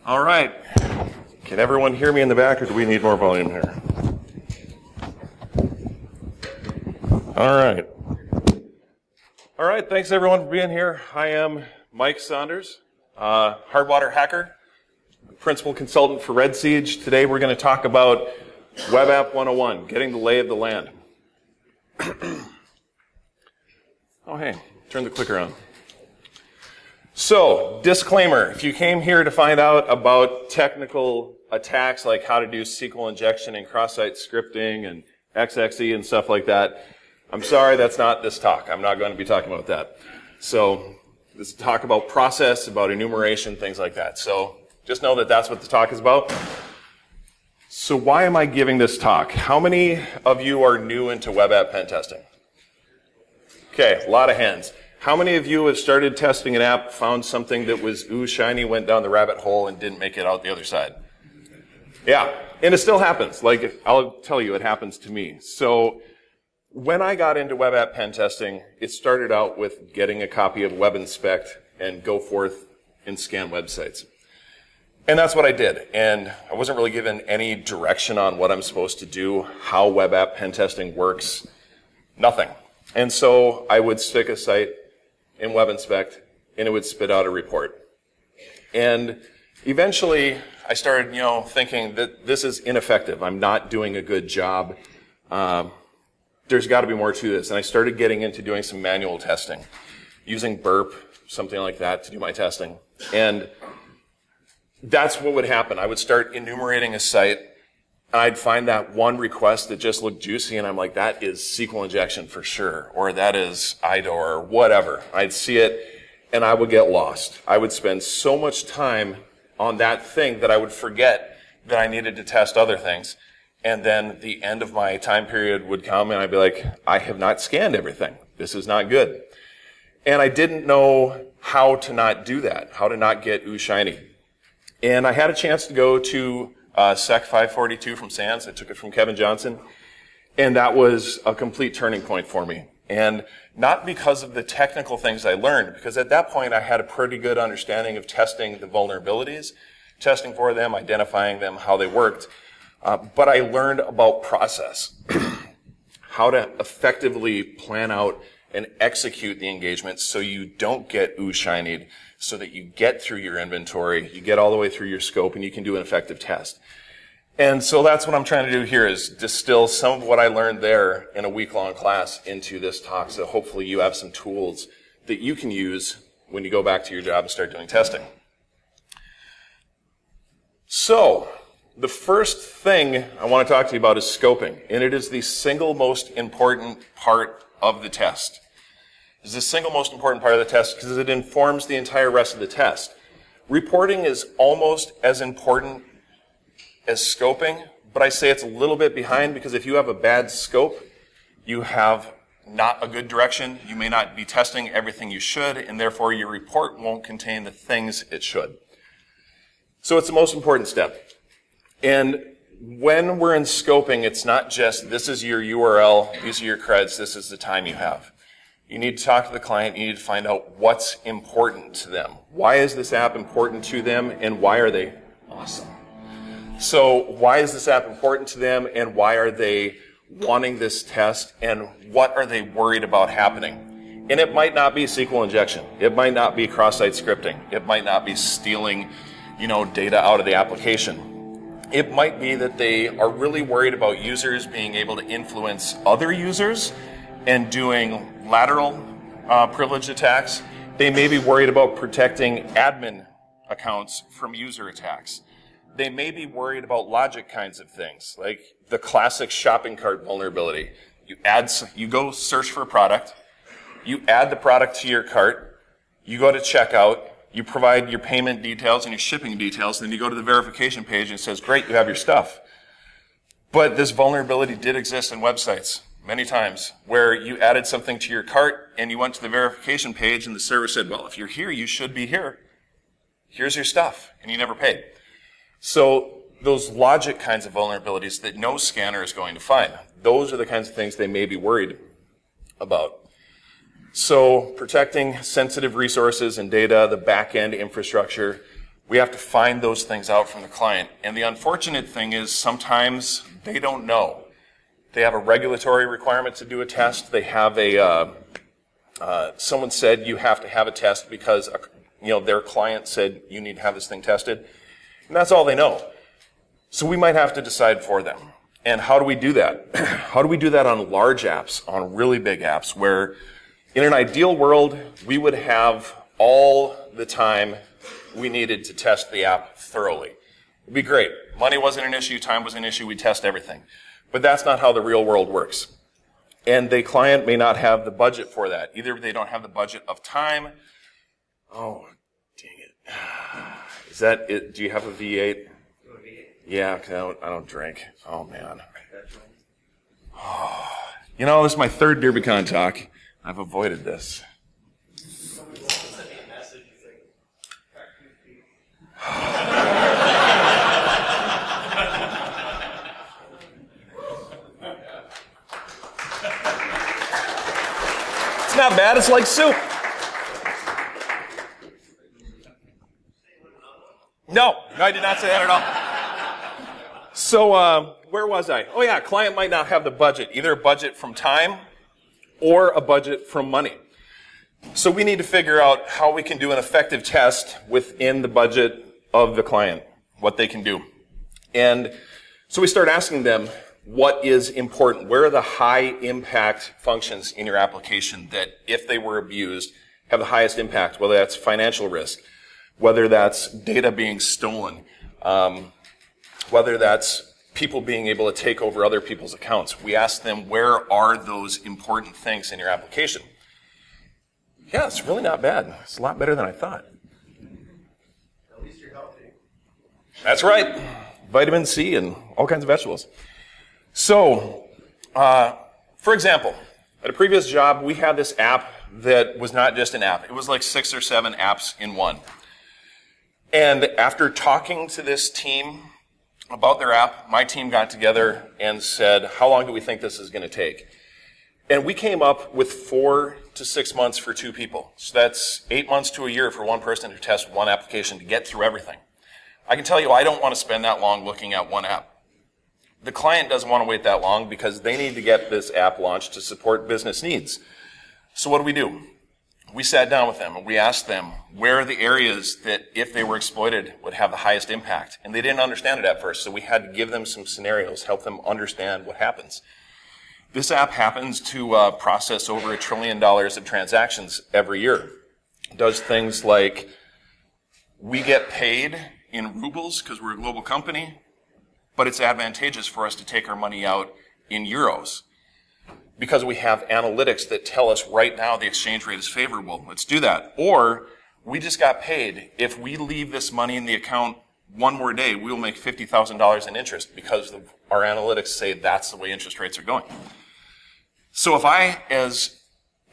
All right. Can everyone hear me in the back, or do we need more volume here? All right. All right, thanks everyone for being here. I am Mike Saunders, hardwater hacker, principal consultant for Red Siege. Today we're going to talk about Web App 101, getting the lay of the land. Oh, hey, turn the clicker on. So, disclaimer, if you came here to find out about technical attacks like how to do SQL injection and cross-site scripting and XXE and stuff like that, I'm sorry, that's not this talk. I'm not going to be talking about that. So, this is talk about process, about enumeration, things like that. So, just know that that's what the talk is about. So, why am I giving this talk? How many of you are new into web app pen testing? Okay, a lot of hands. How many of you have started testing an app, found something that was ooh shiny, went down the rabbit hole, and didn't make it out the other side? Yeah, and it still happens. Like, I'll tell you, it happens to me. So, when I got into web app pen testing, it started out with getting a copy of Web Inspect and go forth and scan websites. And that's what I did. And I wasn't really given any direction on what I'm supposed to do, how web app pen testing works, nothing. And so I would stick a site in Web Inspect, and it would spit out a report. And eventually, I started, thinking that this is ineffective. I'm not doing a good job. There's got to be more to this. And I started getting into doing some manual testing, using derp, something like that, to do my testing. And that's what would happen. I would start enumerating a site, and I'd find that one request that just looked juicy, and I'm like, that is SQL injection for sure, or that is IDOR, or whatever. I'd see it, and I would get lost. I would spend so much time on that thing that I would forget that I needed to test other things. And then the end of my time period would come, and I'd be like, I have not scanned everything. This is not good. And I didn't know how to not do that, how to not get ooh shiny. And I had a chance to go to Sec 542 from SANS. I took it from Kevin Johnson. And that was a complete turning point for me. And not because of the technical things I learned, because at that point I had a pretty good understanding of testing the vulnerabilities, testing for them, identifying them, how they worked. But I learned about process, how to effectively plan out and execute the engagement so you don't get ooh shinied, so that you get through your inventory, you get all the way through your scope, and you can do an effective test. And so that's what I'm trying to do here, is distill some of what I learned there in a week-long class into this talk, so hopefully you have some tools that you can use when you go back to your job and start doing testing. So, the first thing I want to talk to you about is scoping, and it is the single most important part of the test. It's the single most important part of the test because it informs the entire rest of the test. Reporting is almost as important as scoping, but I say it's a little bit behind because if you have a bad scope, you have not a good direction, you may not be testing everything you should, and therefore your report won't contain the things it should. So it's the most important step. And when we're in scoping, it's not just, this is your URL, these are your creds, this is the time you have. You need to talk to the client, you need to find out what's important to them. Why is this app important to them, and why are they awesome? So why is this app important to them, and why are they wanting this test, and what are they worried about happening? And it might not be SQL injection. It might not be cross-site scripting. It might not be stealing, data out of the application. It might be that they are really worried about users being able to influence other users and doing lateral privilege attacks. They may be worried about protecting admin accounts from user attacks. They may be worried about logic kinds of things, like the classic shopping cart vulnerability. You go search for a product, you add the product to your cart, you go to checkout, you provide your payment details and your shipping details, and then you go to the verification page and it says, great, you have your stuff. But this vulnerability did exist in websites many times, where you added something to your cart and you went to the verification page and the server said, well, if you're here, you should be here. Here's your stuff, and you never paid. So those logic kinds of vulnerabilities that no scanner is going to find, those are the kinds of things they may be worried about. So protecting sensitive resources and data, the back-end infrastructure, We have to find those things out from the client. And the unfortunate thing is sometimes they don't know. They have a regulatory requirement to do a test. They have someone said you have to have a test because their client said you need to have this thing tested. And that's all they know. So we might have to decide for them. And how do we do that? How do we do that on large apps, on really big apps, where in an ideal world, we would have all the time we needed to test the app thoroughly. It'd be great. Money wasn't an issue, time was an issue, we'd test everything. But that's not how the real world works. And the client may not have the budget for that. Either they don't have the budget of time. Oh, dang it. Is that it? Do you have a V8? Yeah, I don't drink. Oh, man. Oh. This is my third Derbycon talk. I've avoided this. It's not bad. It's like soup. No, I did not say that at all. So, where was I? Oh yeah, client might not have the budget, either a budget from time or a budget from money. So we need to figure out how we can do an effective test within the budget of the client, what they can do. And so we start asking them, what is important? Where are the high impact functions in your application that, if they were abused, have the highest impact, whether that's financial risk, whether that's data being stolen, whether that's people being able to take over other people's accounts. We ask them, where are those important things in your application? Yeah, it's really not bad. It's a lot better than I thought. At least you're healthy. That's right. Vitamin C and all kinds of vegetables. So, for example, at a previous job, we had this app that was not just an app. It was like 6 or 7 apps in one. And after talking to this team about their app, my team got together and said, how long do we think this is going to take? And we came up with 4 to 6 months for 2 people. So that's 8 months to a year for one person to test one application to get through everything. I can tell you, I don't want to spend that long looking at one app. The client doesn't want to wait that long because they need to get this app launched to support business needs. So what do? We sat down with them and we asked them where are the areas that, if they were exploited, would have the highest impact. And they didn't understand it at first, so we had to give them some scenarios, help them understand what happens. This app happens to process over $1 trillion of transactions every year. It does things like we get paid in rubles because we're a global company, but it's advantageous for us to take our money out in euros because we have analytics that tell us right now the exchange rate is favorable. Let's do that. Or we just got paid. If we leave this money in the account one more day, we will make $50,000 in interest because our analytics say that's the way interest rates are going. So if I, as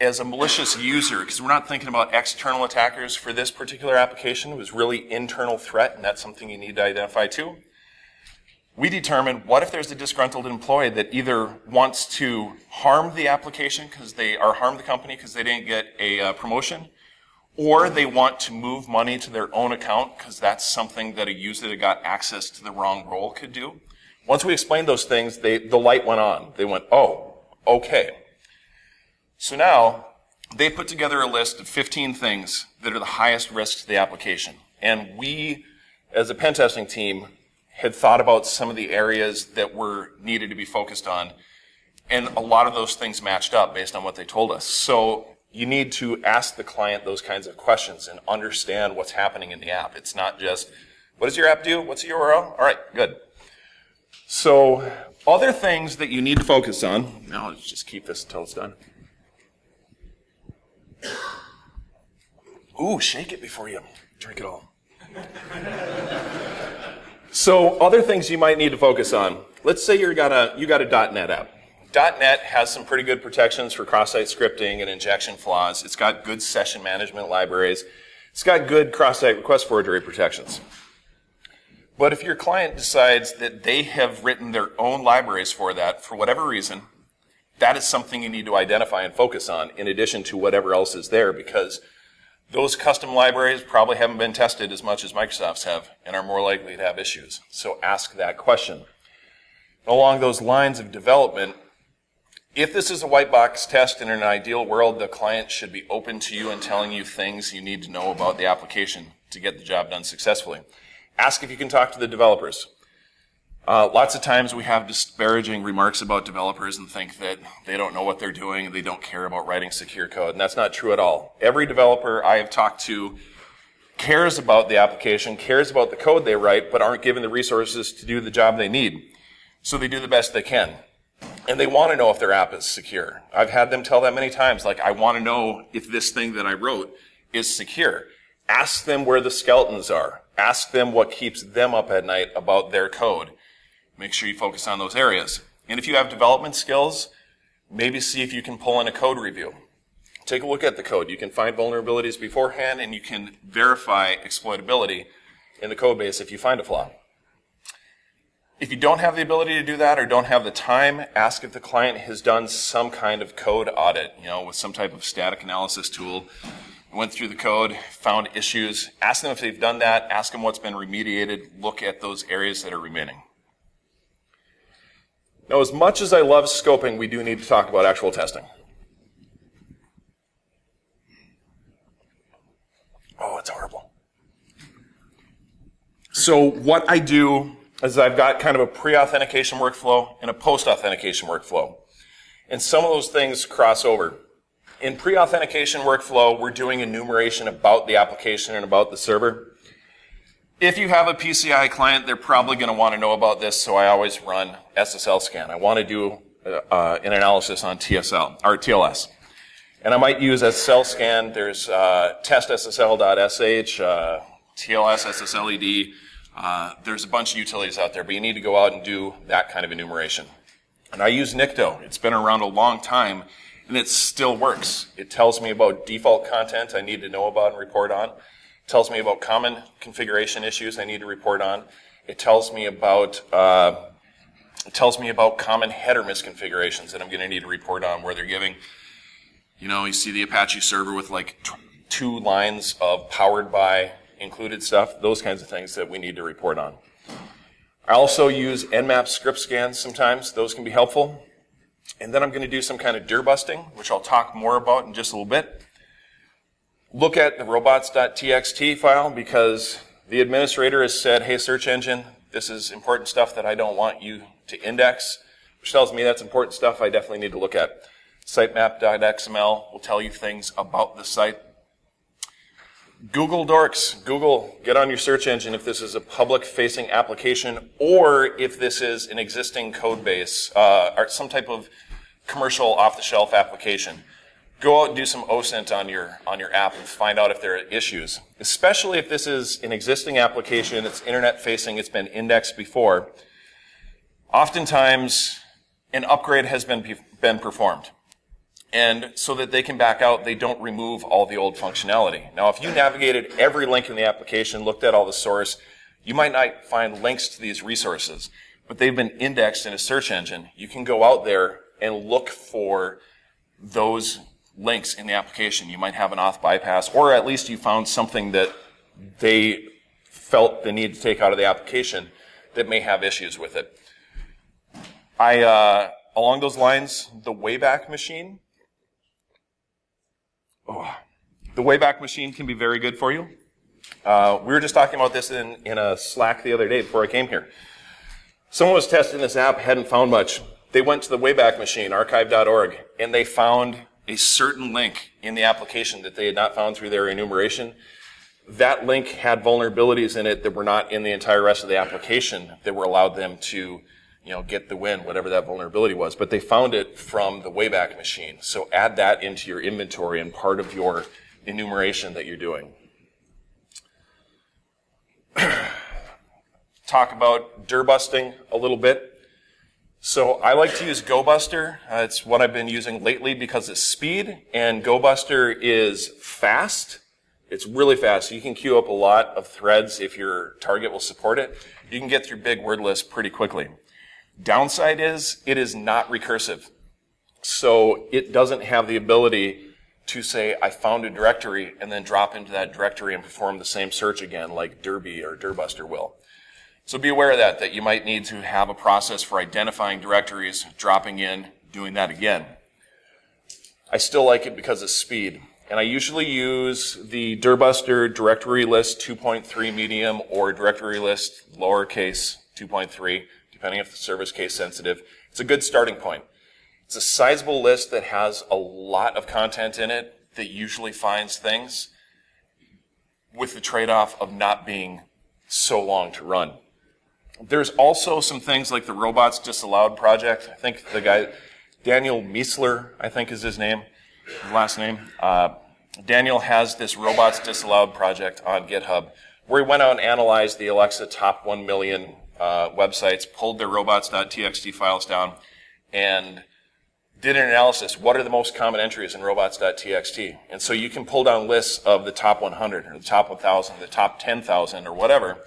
a malicious user, because we're not thinking about external attackers for this particular application, it was really internal threat, and that's something you need to identify too. We determine what if there's a disgruntled employee that either wants to harm the application or harm the company because they didn't get a promotion, or they want to move money to their own account because that's something that a user that got access to the wrong role could do. Once we explained those things, the light went on. They went, oh, okay. So now they put together a list of 15 things that are the highest risks to the application. And we, as a pen testing team, had thought about some of the areas that were needed to be focused on. And a lot of those things matched up based on what they told us. So you need to ask the client those kinds of questions and understand what's happening in the app. It's not just, what does your app do? What's the URL? All right, good. So other things that you need to focus on. Now let's just keep this until it's done. Ooh, shake it before you drink it all. So other things you might need to focus on. Let's say you got a .NET app. .NET has some pretty good protections for cross-site scripting and injection flaws. It's got good session management libraries. It's got good cross-site request forgery protections. But if your client decides that they have written their own libraries for that, for whatever reason, that is something you need to identify and focus on in addition to whatever else is there, because Those custom libraries probably haven't been tested as much as Microsoft's have and are more likely to have issues. So ask that question. Along those lines of development, if this is a white box test in an ideal world, the client should be open to you and telling you things you need to know about the application to get the job done successfully. Ask if you can talk to the developers. Lots of times we have disparaging remarks about developers and think that they don't know what they're doing and they don't care about writing secure code, and that's not true at all. Every developer I have talked to cares about the application, cares about the code they write, but aren't given the resources to do the job they need. So they do the best they can. And they want to know if their app is secure. I've had them tell that many times, like, I want to know if this thing that I wrote is secure. Ask them where the skeletons are. Ask them what keeps them up at night about their code. Make sure you focus on those areas. And if you have development skills, maybe see if you can pull in a code review. Take a look at the code. You can find vulnerabilities beforehand, and you can verify exploitability in the code base if you find a flaw. If you don't have the ability to do that or don't have the time, ask if the client has done some kind of code audit, with some type of static analysis tool. Went through the code, found issues. Ask them if they've done that. Ask them what's been remediated. Look at those areas that are remaining. Now, as much as I love scoping, we do need to talk about actual testing. Oh, it's horrible. So what I do is I've got kind of a pre-authentication workflow and a post-authentication workflow. And some of those things cross over. In pre-authentication workflow, we're doing enumeration about the application and about the server. If you have a PCI client, they're probably going to want to know about this, so I always run SSL scan. I want to do an analysis on TLS. And I might use SSL scan. There's testssl.sh, TLS SSLED. There's a bunch of utilities out there, but you need to go out and do that kind of enumeration. And I use Nikto. It's been around a long time, and it still works. It tells me about default content I need to know about and report on. It tells me about common configuration issues I need to report on. It tells me about common header misconfigurations that I'm going to need to report on, where they're giving, you see the Apache server with like 2 lines of powered by included stuff, those kinds of things that we need to report on. I also use Nmap script scans sometimes. Those can be helpful. And then I'm going to do some kind of dir busting, which I'll talk more about in just a little bit. Look at the robots.txt file, because the administrator has said, hey, search engine, this is important stuff that I don't want you to index, which tells me that's important stuff I definitely need to look at. Sitemap.xml will tell you things about the site. Google Dorks. Google, get on your search engine if this is a public-facing application or if this is an existing code base or some type of commercial off-the-shelf application. Go out and do some OSINT on your app and find out if there are issues. Especially if this is an existing application, it's internet-facing, it's been indexed before. Oftentimes, an upgrade has been performed. And so that they can back out, they don't remove all the old functionality. Now, if you navigated every link in the application, looked at all the source, you might not find links to these resources, but they've been indexed in a search engine. You can go out there and look for those links in the application. You might have an auth bypass, or at least you found something that they felt the need to take out of the application that may have issues with it. Along those lines, the Wayback Machine. The Wayback Machine can be very good for you. We were just talking about this in a Slack the other day before I came here. Someone was testing this app, hadn't found much. They went to the Wayback Machine, archive.org, and they found a certain link in the application that they had not found through their enumeration. That link had vulnerabilities in it that were not in the entire rest of the application that were allowed them to get the win, whatever that vulnerability was. But they found it from the Wayback Machine. So add that into your inventory and part of your enumeration that you're doing. Talk about dir busting a little bit. So I like to use GoBuster. It's what I've been using lately because it's speed, and GoBuster is fast. It's really fast. You can queue up a lot of threads if your target will support it. You can get through big word lists pretty quickly. Downside is it is not recursive. So it doesn't have the ability to say, I found a directory, and then drop into that directory and perform the same search again, like Derby or Dirbuster will. So be aware of that you might need to have a process for identifying directories, dropping in, doing that again. I still like it because of speed. And I usually use the Dirbuster directory list 2.3 medium or directory list lowercase 2.3, depending if the server is case sensitive. It's a good starting point. It's a sizable list that has a lot of content in it that usually finds things, with the trade-off of not being so long to run. There's also some things like the Robots Disallowed project. I think the guy, Daniel Miesler, I think is his name, his last name. Daniel has this Robots Disallowed project on GitHub, where he went out and analyzed the Alexa top 1 million websites, pulled their robots.txt files down, and did an analysis. What are the most common entries in robots.txt? And so you can pull down lists of the top 100 or the top 1,000, the top 10,000 or whatever,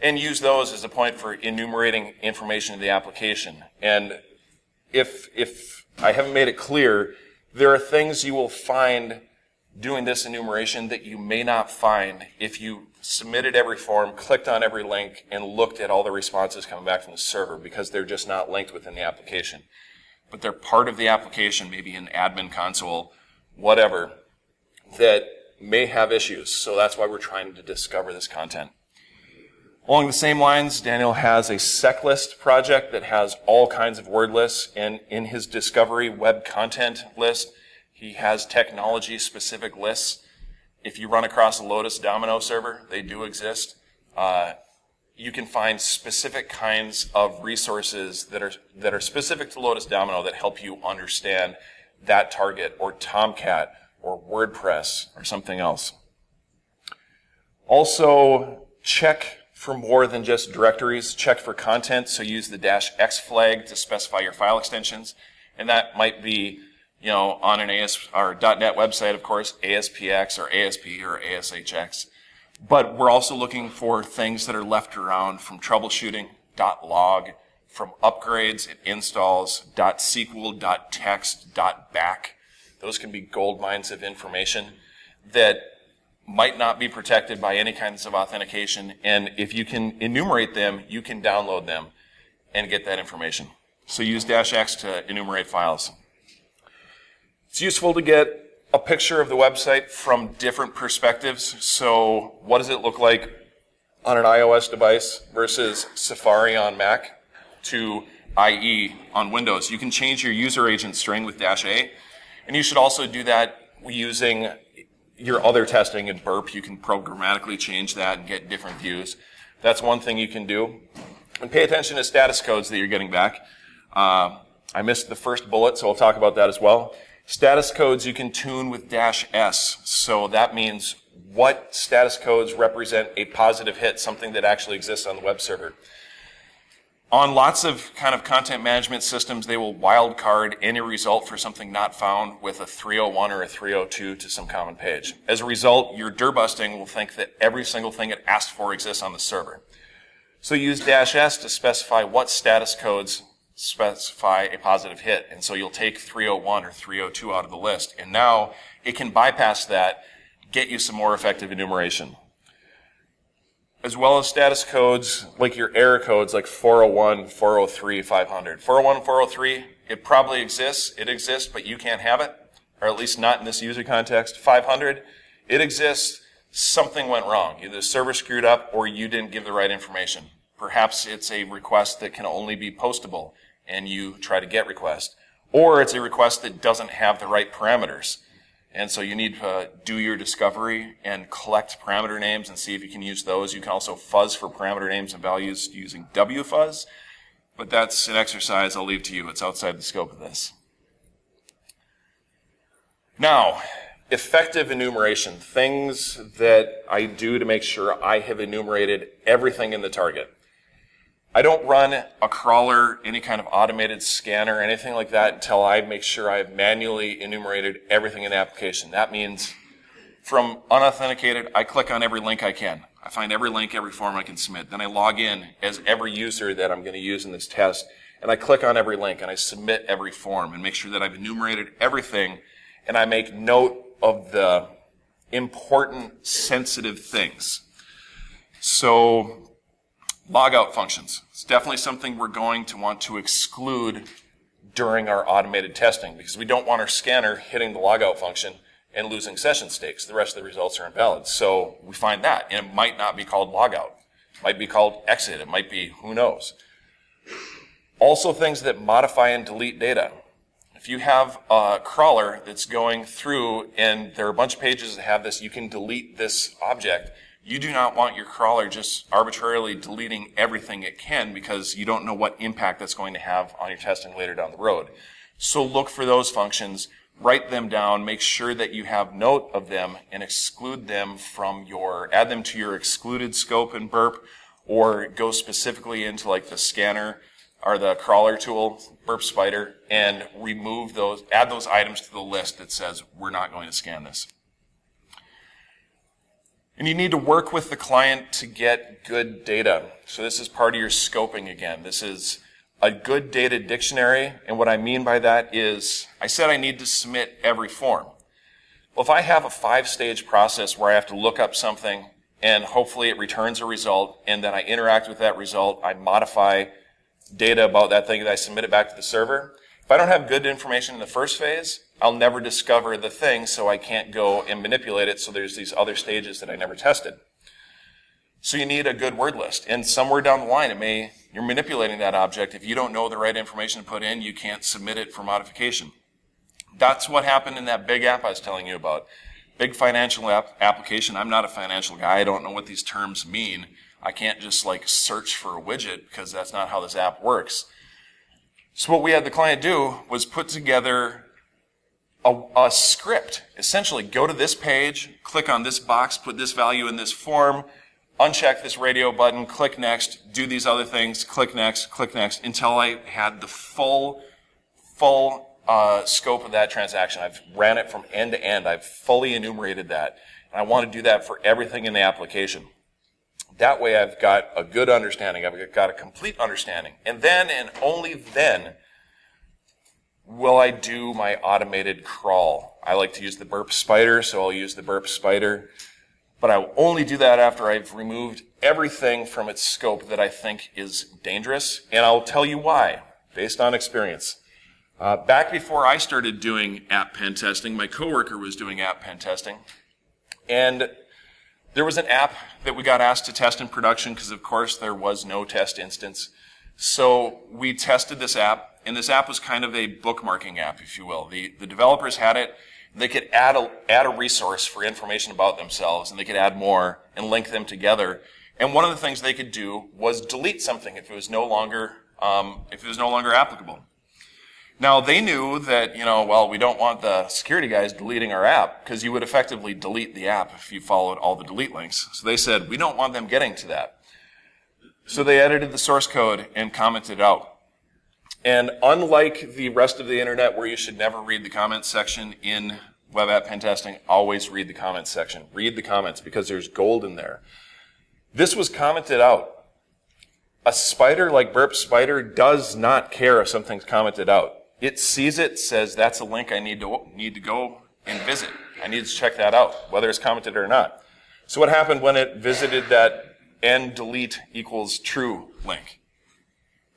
and use those as a point for enumerating information in the application. And if I haven't made it clear, there are things you will find doing this enumeration that you may not find if you submitted every form, clicked on every link, and looked at all the responses coming back from the server, because they're just not linked within the application. But they're part of the application, maybe an admin console, whatever, that may have issues. So that's why we're trying to discover this content. Along the same lines, Daniel has a SecList project that has all kinds of word lists, and in his discovery web content list, he has technology-specific lists. If you run across a Lotus Domino server, they do exist. You can find specific kinds of resources that are specific to Lotus Domino that help you understand that target, or Tomcat, or WordPress, or something else. Also, check for more than just directories. Check for content, so use the -x flag to specify your file extensions. And that might be, on an AS or .NET website, of course, ASPX or ASP or ASHX. But we're also looking for things that are left around from troubleshooting, .log, from upgrades and installs, .sql, .text, .back. Those can be gold mines of information that might not be protected by any kinds of authentication. And if you can enumerate them, you can download them and get that information. So use -x to enumerate files. It's useful to get a picture of the website from different perspectives. So what does it look like on an iOS device versus Safari on Mac to IE on Windows? You can change your user agent string with -a, and you should also do that using your other testing in burp. You can programmatically change that and get different views. That's one thing you can do. And pay attention to status codes that you're getting back. I missed the first bullet, so I'll talk about that as well. Status codes you can tune with -s. So that means what status codes represent a positive hit, something that actually exists on the web server. On lots of kind of content management systems, they will wildcard any result for something not found with a 301 or a 302 to some common page. As a result, your dirbusting will think that every single thing it asked for exists on the server. So use -s to specify what status codes specify a positive hit. And so you'll take 301 or 302 out of the list. And now it can bypass that, get you some more effective enumeration. As well as status codes, like your error codes, like 401, 403, 500. 401, 403, it probably exists. It exists, but you can't have it, or at least not in this user context. 500, it exists. Something went wrong. Either the server screwed up or you didn't give the right information. Perhaps it's a request that can only be postable, and you try to get request. Or it's a request that doesn't have the right parameters. And so you need to do your discovery and collect parameter names and see if you can use those. You can also fuzz for parameter names and values using wfuzz. But that's an exercise I'll leave to you. It's outside the scope of this. Now, effective enumeration. Things that I do to make sure I have enumerated everything in the target. I don't run a crawler, any kind of automated scanner, anything like that until I make sure I have manually enumerated everything in the application. That means from unauthenticated, I click on every link I can. I find every link, every form I can submit. Then I log in as every user that I'm going to use in this test, and I click on every link and I submit every form and make sure that I've enumerated everything and I make note of the important, sensitive things. So, logout functions. It's definitely something we're going to want to exclude during our automated testing, because we don't want our scanner hitting the logout function and losing session stakes. The rest of the results are invalid. So we find that, and it might not be called logout. It might be called exit. It might be, who knows. Also things that modify and delete data. If you have a crawler that's going through and there are a bunch of pages that have this, you can delete this object. You do not want your crawler just arbitrarily deleting everything it can, because you don't know what impact that's going to have on your testing later down the road. So look for those functions, write them down, make sure that you have note of them, and exclude them from add them to your excluded scope in burp, or go specifically into like the scanner or the crawler tool, burp spider, and remove those, add those items to the list that says we're not going to scan this. And you need to work with the client to get good data. So this is part of your scoping again. This is a good data dictionary, and what I mean by that is, I said I need to submit every form. Well, if I have a 5-stage process where I have to look up something, and hopefully it returns a result, and then I interact with that result, I modify data about that thing, that I submit it back to the server. If I don't have good information in the first phase, I'll never discover the thing, so I can't go and manipulate it, so there's these other stages that I never tested. So you need a good word list, and somewhere down the line you're manipulating that object. If you don't know the right information to put in, you can't submit it for modification. That's what happened in that big app I was telling you about. Big financial application. I'm not a financial guy. I don't know what these terms mean. I can't just like search for a widget, because that's not how this app works. So what we had the client do was put together a script. Essentially, go to this page, click on this box, put this value in this form, uncheck this radio button, click next, do these other things, click next, until I had the full scope of that transaction. I've ran it from end to end. I've fully enumerated that. And I want to do that for everything in the application. That way I've got a good understanding. I've got a complete understanding. And then, and only then, will I do my automated crawl. I like to use the burp spider, so I'll use the burp spider. But I will only do that after I've removed everything from its scope that I think is dangerous. And I'll tell you why, based on experience. Back before I started doing app pen testing, my coworker was doing app pen testing. And there was an app that we got asked to test in production because, of course, there was no test instance. So we tested this app, and this app was kind of a bookmarking app, if you will. The developers had it. They could add a resource for information about themselves, and they could add more and link them together. And one of the things they could do was delete something if it was no longer applicable. Now, they knew that, we don't want the security guys deleting our app, because you would effectively delete the app if you followed all the delete links. So they said, we don't want them getting to that. So they edited the source code and commented out. And unlike the rest of the internet, where you should never read the comments section in web app pen testing, always read the comments section. Read the comments, because there's gold in there. This was commented out. A spider like Burp Spider does not care if something's commented out. It sees it, says that's a link I need to go and visit. I need to check that out, whether it's commented or not. So what happened when it visited that end delete equals true link?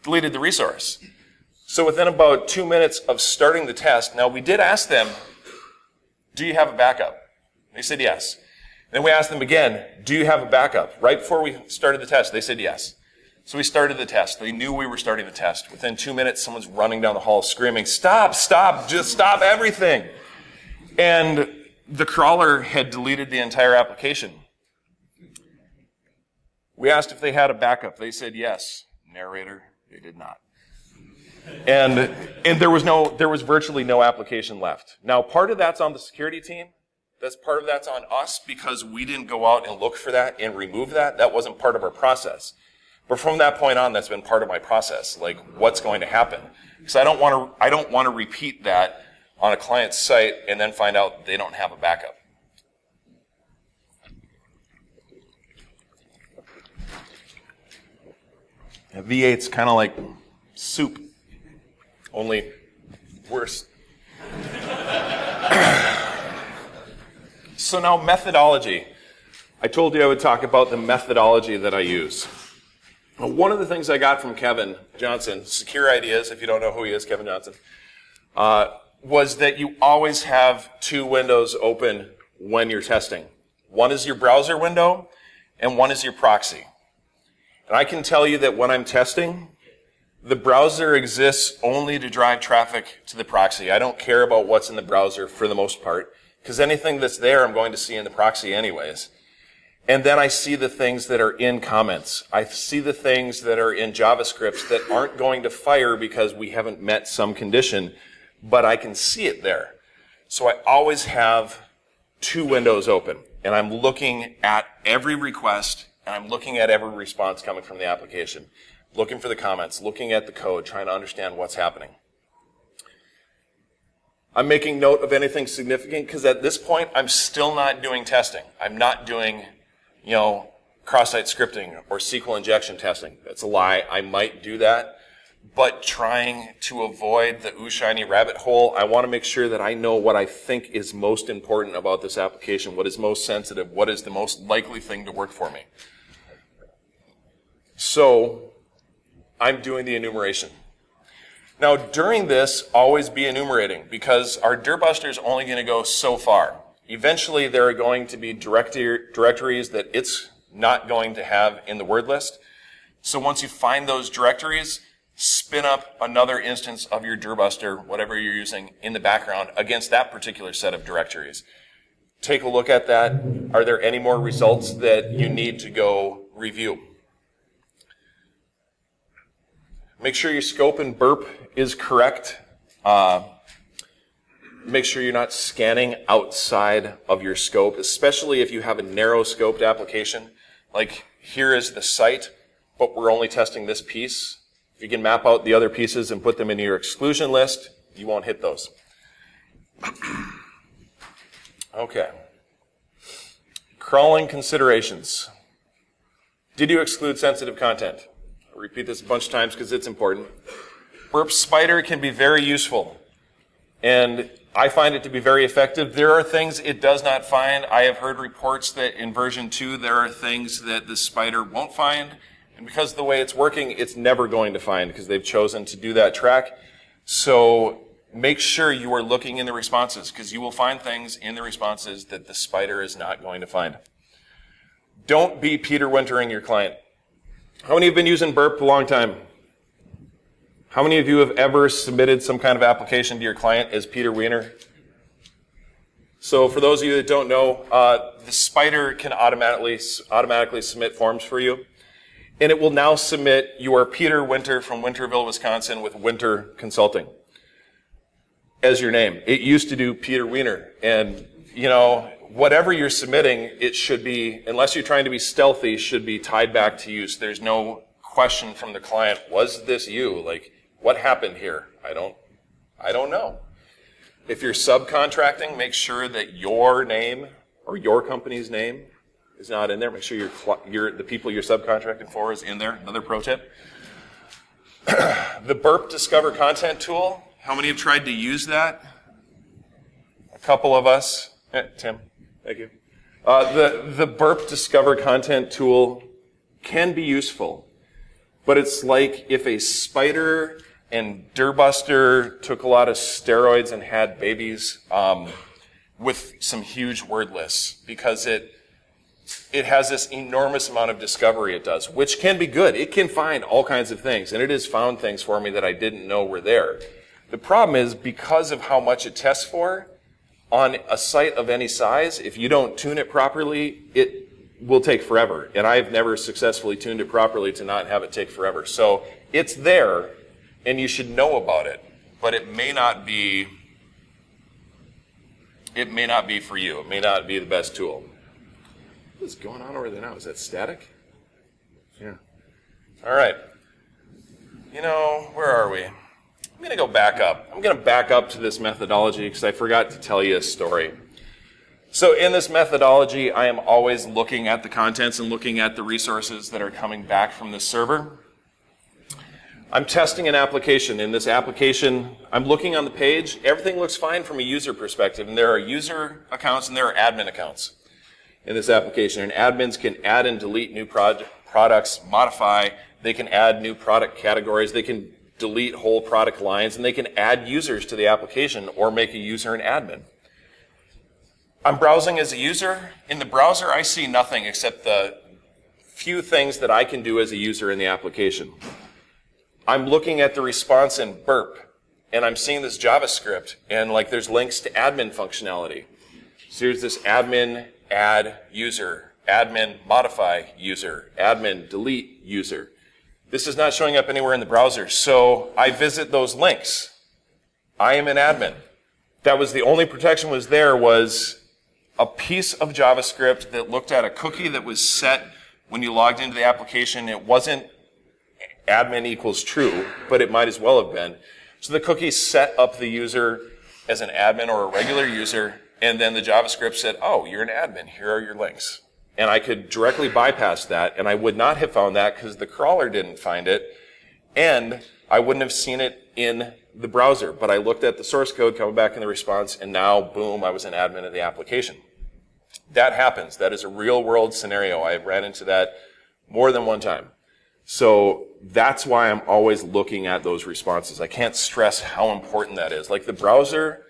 Deleted the resource. So within about 2 minutes of starting the test, now we did ask them, do you have a backup? They said yes. Then we asked them again, do you have a backup? Right before we started the test, they said yes. So we started the test. They knew we were starting the test. Within 2 minutes, someone's running down the hall screaming, stop, just stop everything. And the crawler had deleted the entire application. We asked if they had a backup. They said yes. Narrator, they did not. And there was virtually no application left. Now, part of that's on the security team. Part of that's on us, because we didn't go out and look for that and remove that. That wasn't part of our process. But from that point on, that's been part of my process, like what's going to happen. Because I don't want to repeat that on a client's site and then find out they don't have a backup. V8's kind of like soup, only worse. So now methodology. I told you I would talk about the methodology that I use. Now, one of the things I got from Kevin Johnson, Secure Ideas, if you don't know who he is, Kevin Johnson, was that you always have two windows open when you're testing. One is your browser window, and one is your proxy. And I can tell you that when I'm testing, the browser exists only to drive traffic to the proxy. I don't care about what's in the browser for the most part, because anything that's there I'm going to see in the proxy anyways. And then I see the things that are in comments. I see the things that are in JavaScript that aren't going to fire because we haven't met some condition, but I can see it there. So I always have two windows open, and I'm looking at every request, and I'm looking at every response coming from the application, looking for the comments, looking at the code, trying to understand what's happening. I'm making note of anything significant because at this point, I'm still not doing testing. I'm not doing cross-site scripting or SQL injection testing. That's a lie. I might do that, but trying to avoid the ooh shiny rabbit hole, I want to make sure that I know what I think is most important about this application, what is most sensitive, what is the most likely thing to work for me. So I'm doing the enumeration. Now, during this, always be enumerating because our dirbuster is only going to go so far. Eventually, there are going to be directories that it's not going to have in the word list. So once you find those directories, spin up another instance of your dirbuster, whatever you're using, in the background against that particular set of directories. Take a look at that. Are there any more results that you need to go review? Make sure your scope and burp is correct. Make sure you're not scanning outside of your scope, especially if you have a narrow scoped application. Like here is the site, but we're only testing this piece. If you can map out the other pieces and put them in your exclusion list, you won't hit those. Okay. Crawling considerations. Did you exclude sensitive content? I'll repeat this a bunch of times because it's important. Burp Spider can be very useful, and I find it to be very effective. There are things it does not find. I have heard reports that in version 2 there are things that the spider won't find, and because of the way it's working, it's never going to find because they've chosen to do that track. So make sure you are looking in the responses because you will find things in the responses that the spider is not going to find. Don't be Peter Wintering your client. How many have been using Burp a long time? How many of you have ever submitted some kind of application to your client as Peter Wiener? So for those of you that don't know, the spider can automatically submit forms for you. And it will now submit your Peter Winter from Winterville, Wisconsin with Winter Consulting as your name. It used to do Peter Wiener. And, whatever you're submitting, it should be, unless you're trying to be stealthy, should be tied back to you. So there's no question from the client, was this you? Like, what happened here? I don't know. If you're subcontracting, make sure that your name or your company's name is not in there. Make sure the people you're subcontracting for is in there. Another pro tip. The Burp Discover Content tool. How many have tried to use that? A couple of us. Tim, thank you. The Burp Discover Content tool can be useful, but it's like if a spider and dirbuster took a lot of steroids and had babies with some huge word lists, because it has this enormous amount of discovery it does, which can be good. It can find all kinds of things, and it has found things for me that I didn't know were there. The problem is, because of how much it tests for, on a site of any size, if you don't tune it properly, it will take forever. And I've never successfully tuned it properly to not have it take forever. So it's there, and you should know about it, but it may not be for you. It may not be the best tool. What is going on over there now? Is that static? Yeah. All right. Where are we? I'm going to go back up. I'm going to back up to this methodology because I forgot to tell you a story. So in this methodology, I am always looking at the contents and looking at the resources that are coming back from the server. I'm testing an application. In this application, I'm looking on the page. Everything looks fine from a user perspective, and there are user accounts and there are admin accounts in this application. And admins can add and delete new products, modify. They can add new product categories. They can delete whole product lines, and they can add users to the application or make a user an admin. I'm browsing as a user. In the browser, I see nothing except the few things that I can do as a user in the application. I'm looking at the response in burp, and I'm seeing this JavaScript, and like there's links to admin functionality. So here's this admin add user, admin modify user, admin delete user. This is not showing up anywhere in the browser, so I visit those links. I am an admin. That was the only protection was there was a piece of JavaScript that looked at a cookie that was set when you logged into the application. It wasn't admin equals true, but it might as well have been. So the cookie set up the user as an admin or a regular user, and then the JavaScript said, oh, you're an admin, here are your links. And I could directly bypass that, and I would not have found that because the crawler didn't find it, and I wouldn't have seen it in the browser. But I looked at the source code coming back in the response, and now, boom, I was an admin of the application. That happens. That is a real-world scenario. I ran into that more than one time. So that's why I'm always looking at those responses. I can't stress how important that is. Like the browser,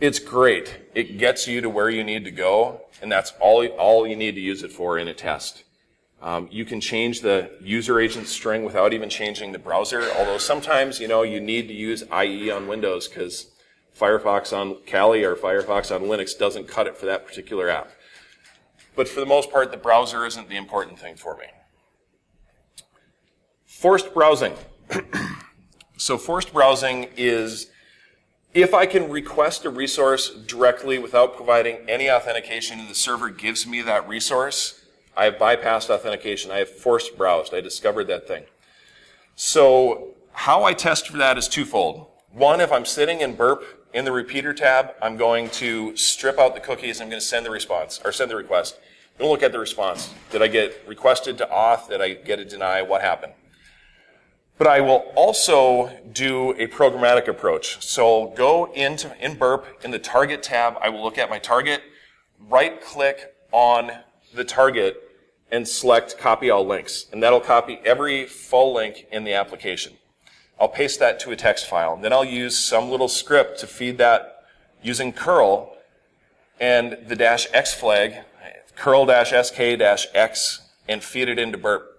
it's great. It gets you to where you need to go, and that's all you need to use it for in a test. You can change the user agent string without even changing the browser, although sometimes, you need to use IE on Windows because Firefox on Kali or Firefox on Linux doesn't cut it for that particular app. But for the most part, the browser isn't the important thing for me. Forced browsing. So forced browsing is if I can request a resource directly without providing any authentication and the server gives me that resource, I have bypassed authentication. I have forced browsed. I discovered that thing. So how I test for that is twofold. One, if I'm sitting in burp in the repeater tab, I'm going to strip out the cookies. I'm going to send the response or send the request. I'm going to look at the response. Did I get requested to auth? Did I get a deny? What happened? But I will also do a programmatic approach. So go in burp, in the target tab, I will look at my target, right click on the target and select copy all links. And that'll copy every full link in the application. I'll paste that to a text file. Then I'll use some little script to feed that using curl and the -x flag, curl-sk-x, and feed it into burp.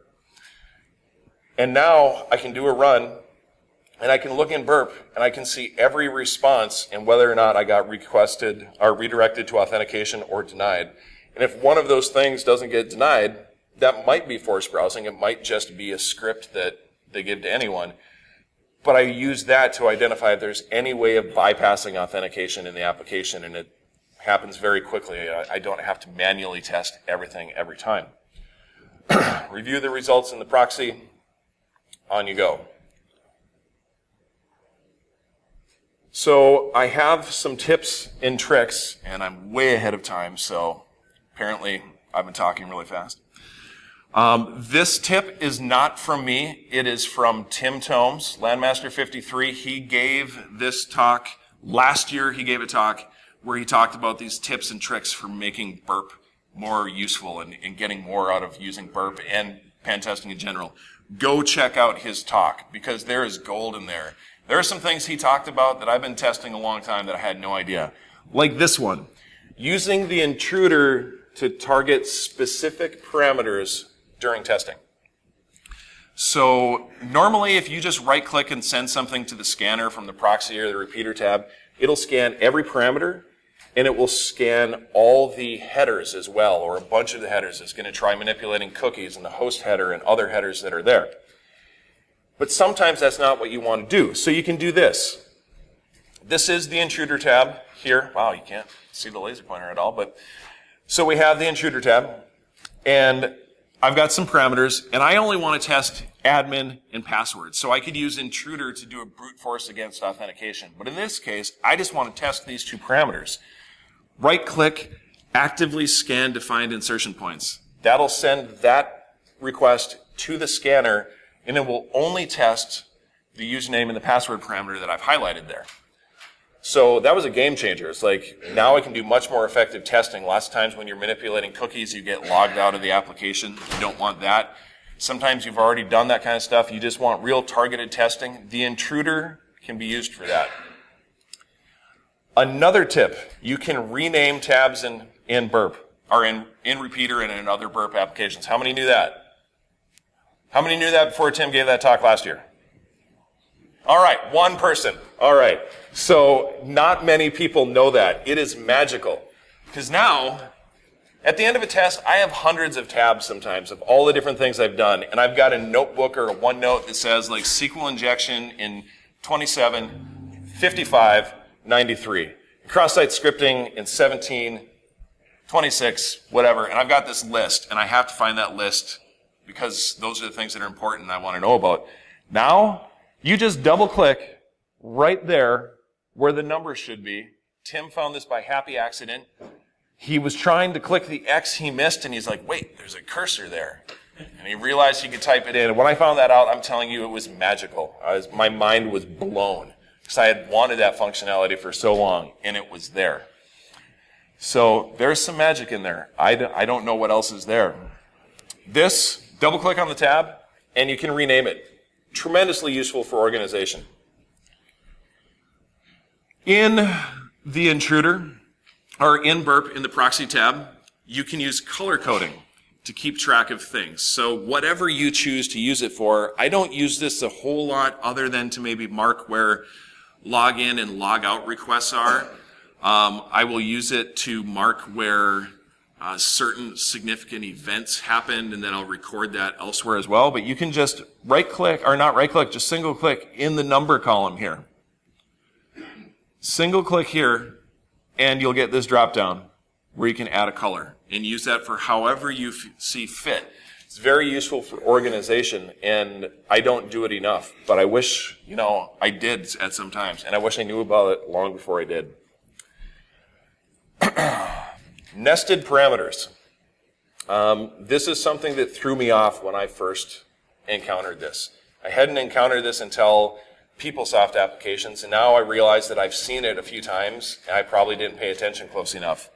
And now I can do a run, and I can look in burp, and I can see every response and whether or not I got requested or redirected to authentication or denied. And if one of those things doesn't get denied, that might be forced browsing. It might just be a script that they give to anyone. But I use that to identify if there's any way of bypassing authentication in the application, and it happens very quickly. I don't have to manually test everything every time. Review the results in the proxy. On you go. So I have some tips and tricks, and I'm way ahead of time, so apparently I've been talking really fast. This tip is not from me. It is from Tim Tomes, Landmaster 53. He gave this talk last year. He gave a talk where he talked about these tips and tricks for making burp more useful and getting more out of using burp and pen testing in general. Go check out his talk because there is gold in there. There are some things he talked about that I've been testing a long time that I had no idea. Like this one, using the intruder to target specific parameters during testing. So normally if you just right click and send something to the scanner from the proxy or the repeater tab, it'll scan every parameter and it will scan all the headers as well, or a bunch of the headers. It's going to try manipulating cookies and the host header and other headers that are there. But sometimes that's not what you want to do. So you can do this. This is the intruder tab here. Wow, you can't see the laser pointer at all. But so we have the intruder tab, and I've got some parameters, and I only want to test admin and password. So I could use intruder to do a brute force against authentication. But in this case, I just want to test these two parameters. Right-click, actively scan defined insertion points. That'll send that request to the scanner, and it will only test the username and the password parameter that I've highlighted there. So that was a game changer. It's like, now I can do much more effective testing. Lots of times when you're manipulating cookies, you get logged out of the application. You don't want that. Sometimes you've already done that kind of stuff. You just want real targeted testing. The intruder can be used for that. Another tip, you can rename tabs in burp, or in repeater and in other burp applications. How many knew that? How many knew that before Tim gave that talk last year? All right, one person. All right. So not many people know that. It is magical. Because now, at the end of a test, I have hundreds of tabs sometimes of all the different things I've done. And I've got a notebook or a OneNote that says like SQL injection in 27, 55, 93. Cross-site scripting in 17, 26, whatever. And I've got this list. And I have to find that list because those are the things that are important and I want to know about. Now, you just double-click right there where the number should be. Tim found this by happy accident. He was trying to click the X he missed, and he's like, wait, there's a cursor there. And he realized he could type it in. And when I found that out, I'm telling you, it was magical. My mind was blown because I had wanted that functionality for so long, and it was there. So there's some magic in there. I don't know what else is there. This, double-click on the tab, and you can rename it. Tremendously useful for organization. In the intruder, or in burp in the proxy tab, you can use color coding to keep track of things. So whatever you choose to use it for, I don't use this a whole lot other than to maybe mark where login and logout requests are. I will use it to mark where certain significant events happened, and then I'll record that elsewhere as well. But you can just right-click, or not right-click, just single-click in the number column here. Single-click here, and you'll get this drop-down where you can add a color and use that for however you see fit. It's very useful for organization, and I don't do it enough. But I wish, I did at some times, and I wish I knew about it long before I did. Nested parameters. This is something that threw me off when I first encountered this. I hadn't encountered this until PeopleSoft applications, and now I realize that I've seen it a few times, and I probably didn't pay attention close enough.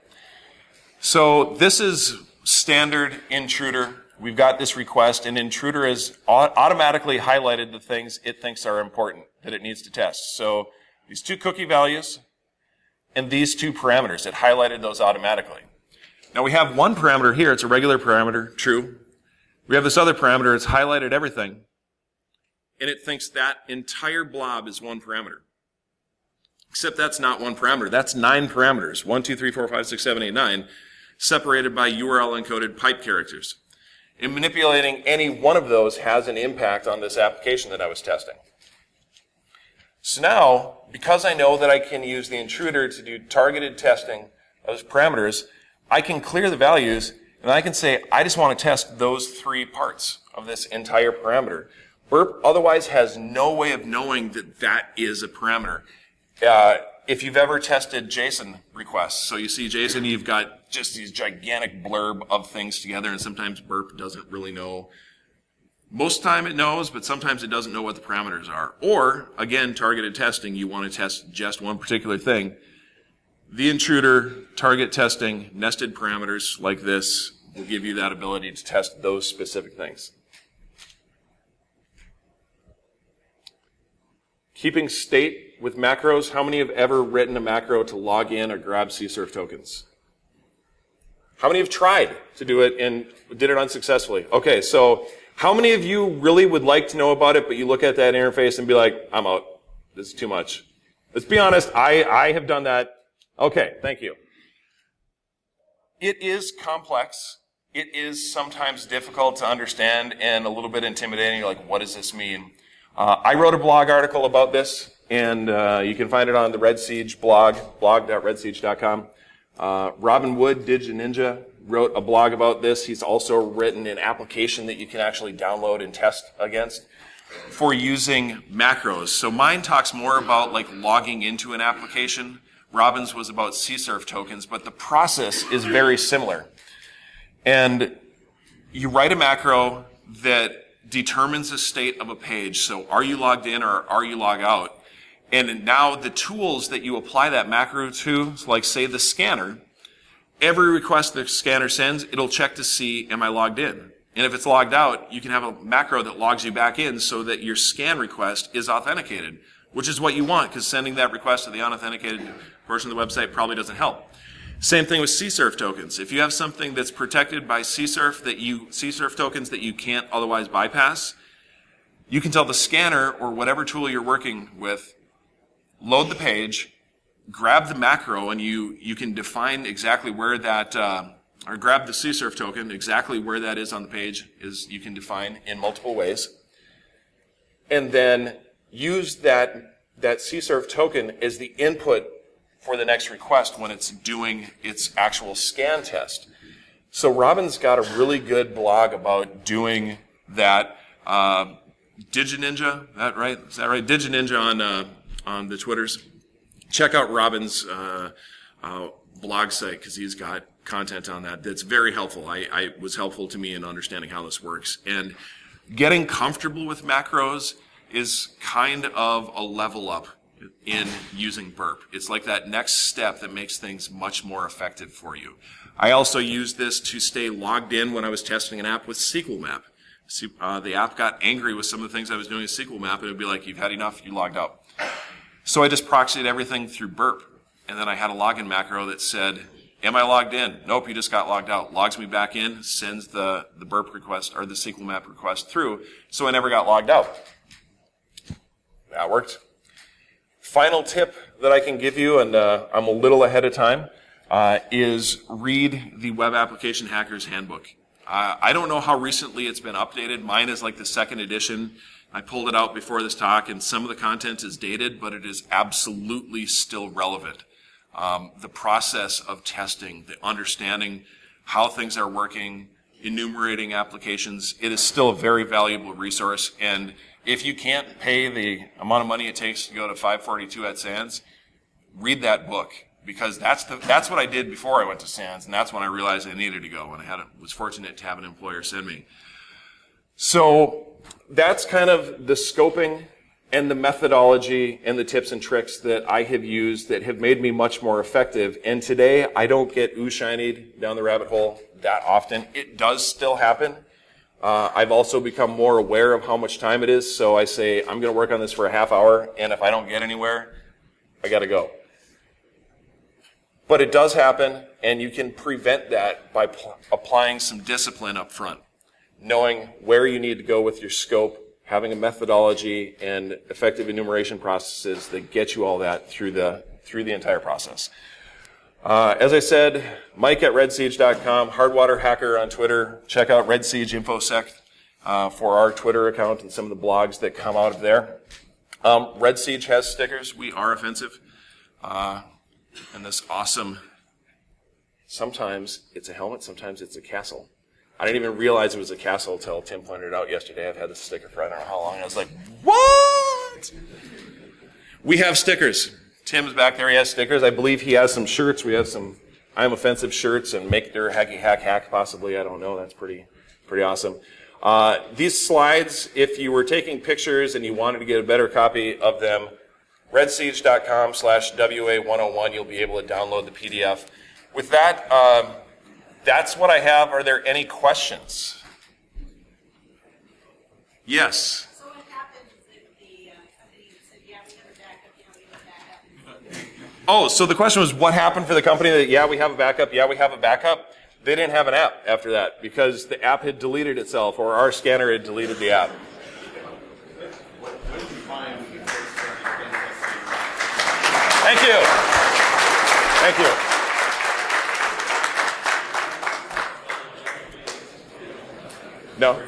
So this is standard intruder. We've got this request, and intruder has automatically highlighted the things it thinks are important that it needs to test. So these two cookie values and these two parameters, it highlighted those automatically. Now we have one parameter here, it's a regular parameter, true. We have this other parameter, it's highlighted everything, and it thinks that entire blob is one parameter. Except that's not one parameter, that's 9 parameters, 1, 2, 3, 4, 5, 6, 7, 8, 9, separated by URL encoded pipe characters. And manipulating any one of those has an impact on this application that I was testing. So now, because I know that I can use the intruder to do targeted testing of those parameters, I can clear the values, and I can say, I just want to test those 3 parts of this entire parameter. Burp otherwise has no way of knowing that that is a parameter. If you've ever tested JSON requests, so you see JSON, you've got just these gigantic blurb of things together, and sometimes Burp doesn't really know. Most time it knows, but sometimes it doesn't know what the parameters are. Or, again, targeted testing, you want to test just one particular thing. The intruder, target testing, nested parameters like this will give you that ability to test those specific things. Keeping state with macros. How many have ever written a macro to log in or grab CSRF tokens? How many have tried to do it and did it unsuccessfully? Okay, so how many of you really would like to know about it, but you look at that interface and be like, I'm out. This is too much. Let's be honest, I have done that. Okay, thank you. It is complex. It is sometimes difficult to understand and a little bit intimidating. You're like, what does this mean? I wrote a blog article about this, and you can find it on the Red Siege blog, blog.redsiege.com. Robin Wood, DigiNinja, wrote a blog about this. He's also written an application that you can actually download and test against for using macros. So mine talks more about like logging into an application. Robin's was about CSRF tokens, but the process is very similar. And you write a macro that determines the state of a page. So are you logged in or are you logged out? And now the tools that you apply that macro to, like say the scanner, every request the scanner sends, it'll check to see, am I logged in? And if it's logged out, you can have a macro that logs you back in so that your scan request is authenticated, which is what you want, because sending that request to the unauthenticated portion of the website probably doesn't help. Same thing with CSRF tokens. If you have something that's protected by CSRF tokens that you can't otherwise bypass, you can tell the scanner or whatever tool you're working with, load the page, grab the macro, and you can define exactly where that, or grab the CSRF token, exactly where that is on the page is you can define in multiple ways. And then use that CSRF token as the input for the next request when it's doing its actual scan test. So Robin's got a really good blog about doing that. DigiNinja, is that right? DigiNinja on the Twitters. Check out Robin's blog site because he's got content on that that's very helpful. I was helpful to me in understanding how this works. And getting comfortable with macros is kind of a level up in using burp. It's like that next step that makes things much more effective for you. I also used this to stay logged in when I was testing an app with SQL Map. The app got angry with some of the things I was doing with SQL Map, and it would be like, you've had enough, you logged out. So I just proxied everything through burp. And then I had a login macro that said, am I logged in? Nope, you just got logged out. Logs me back in, sends the burp request or the SQL Map request through, so I never got logged out. That worked. Final tip that I can give you, and I'm a little ahead of time, is read the Web Application Hacker's Handbook. I don't know how recently it's been updated. Mine is like the 2nd edition. I pulled it out before this talk, and some of the content is dated, but it is absolutely still relevant. The process of testing, the understanding how things are working, enumerating applications, it is still a very valuable resource. And if you can't pay the amount of money it takes to go to 542 at SANS, read that book, because that's what I did before I went to SANS, and that's when I realized I needed to go, and was fortunate to have an employer send me. So that's kind of the scoping and the methodology and the tips and tricks that I have used that have made me much more effective. And today, I don't get ooh-shinied down the rabbit hole that often. It does still happen. I've also become more aware of how much time it is, so I say, I'm going to work on this for a half hour, and if I don't get anywhere, I got to go. But it does happen, and you can prevent that by applying some discipline up front, knowing where you need to go with your scope, having a methodology and effective enumeration processes that get you all that through the entire process. As I said, Mike at redsiege.com, Hardwater Hacker on Twitter. Check out Red Siege InfoSec for our Twitter account and some of the blogs that come out of there. Red Siege has stickers. We are offensive. And this awesome, sometimes it's a helmet, sometimes it's a castle. I didn't even realize it was a castle until Tim pointed it out yesterday. I've had this sticker for I don't know how long. I was like, what? We have stickers. Tim's back there. He has stickers. I believe he has some shirts. We have some I'm Offensive shirts and Make Their Hacky Hack Hack possibly. I don't know. That's pretty awesome. These slides, if you were taking pictures and you wanted to get a better copy of them, redsiege.com/WA101, you'll be able to download the PDF. With that, that's what I have. Are there any questions? Yes. So what happens if the company said, yeah, we have a backup, yeah, we have a backup? Oh, so the question was what happened for the company that, yeah, we have a backup, yeah, we have a backup? They didn't have an app after that because the app had deleted itself or our scanner had deleted the app. What did you find when you first started testing? Thank you. Thank you. No?